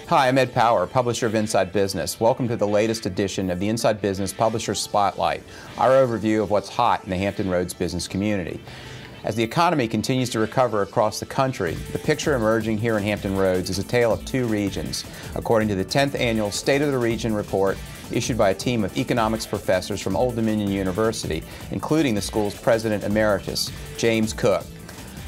Hi, I'm Ed Power, publisher of Inside Business. Welcome to the latest edition of the Inside Business Publisher Spotlight, our overview of what's hot in the Hampton Roads business community. As the economy continues to recover across the country, the picture emerging here in Hampton Roads is a tale of two regions, according to the 10th annual State of the Region report issued by a team of economics professors from Old Dominion University, including the school's president emeritus, James Cook.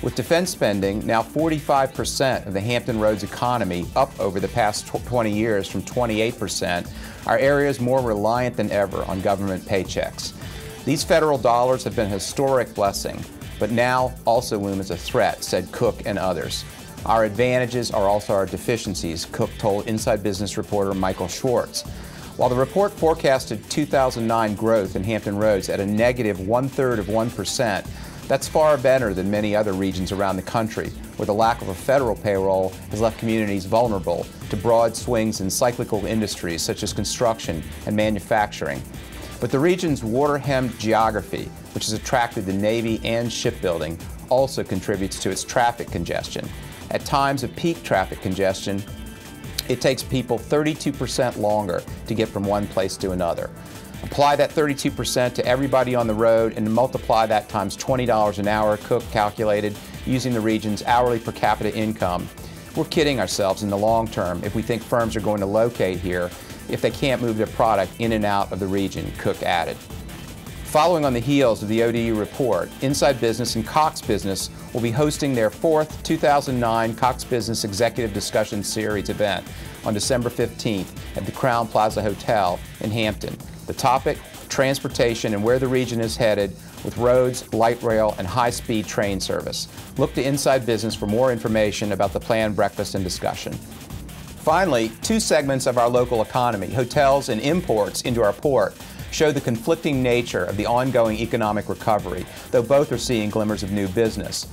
With defense spending now 45% of the Hampton Roads economy, up over the past 20 years from 28%, our area is more reliant than ever on government paychecks. These federal dollars have been a historic blessing, but now also loom as a threat, said Cook and others. Our advantages are also our deficiencies, Cook told Inside Business reporter Michael Schwartz. While the report forecasted 2009 growth in Hampton Roads at a negative 1/3%, that's far better than many other regions around the country, where the lack of a federal payroll has left communities vulnerable to broad swings in cyclical industries such as construction and manufacturing. But the region's water-hemmed geography, which has attracted the Navy and shipbuilding, also contributes to its traffic congestion. At times of peak traffic congestion, it takes people 32% longer to get from one place to another. Apply that 32% to everybody on the road and multiply that times $20 an hour, Cook calculated, using the region's hourly per capita income. We're kidding ourselves in the long term if we think firms are going to locate here if they can't move their product in and out of the region, Cook added. Following on the heels of the ODU report, Inside Business and Cox Business will be hosting their fourth 2009 Cox Business Executive Discussion Series event on December 15th at the Crowne Plaza Hotel in Hampton. The topic, transportation and where the region is headed with roads, light rail, and high-speed train service. Look to Inside Business for more information about the planned breakfast and discussion. Finally, two segments of our local economy, hotels and imports into our port, show the conflicting nature of the ongoing economic recovery, though both are seeing glimmers of new business.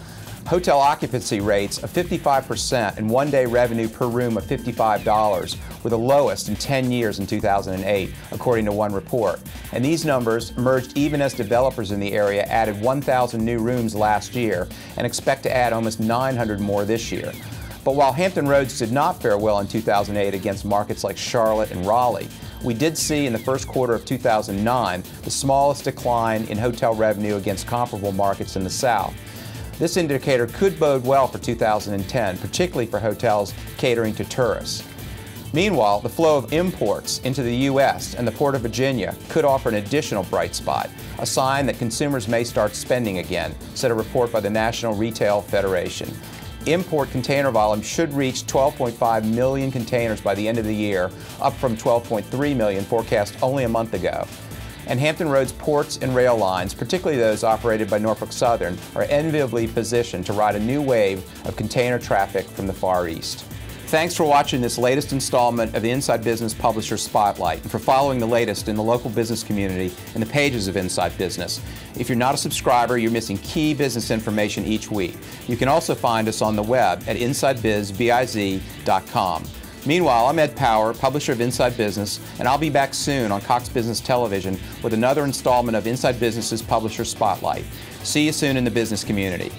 Hotel occupancy rates of 55% and one-day revenue per room of $55 were the lowest in 10 years in 2008, according to one report. And these numbers emerged even as developers in the area added 1,000 new rooms last year and expect to add almost 900 more this year. But while Hampton Roads did not fare well in 2008 against markets like Charlotte and Raleigh, we did see in the first quarter of 2009 the smallest decline in hotel revenue against comparable markets in the South. This indicator could bode well for 2010, particularly for hotels catering to tourists. Meanwhile, the flow of imports into the U.S. and the Port of Virginia could offer an additional bright spot, a sign that consumers may start spending again, said a report by the National Retail Federation. Import container volume should reach 12.5 million containers by the end of the year, up from 12.3 million forecast only a month ago. And Hampton Roads ports and rail lines, particularly those operated by Norfolk Southern, are enviably positioned to ride a new wave of container traffic from the Far East. Thanks for watching this latest installment of the Inside Business Publisher Spotlight and for following the latest in the local business community and the pages of Inside Business. If you're not a subscriber, you're missing key business information each week. You can also find us on the web at InsideBizBiz.com. Meanwhile, I'm Ed Power, publisher of Inside Business, and I'll be back soon on Cox Business Television with another installment of Inside Business's Publisher Spotlight. See you soon in the business community.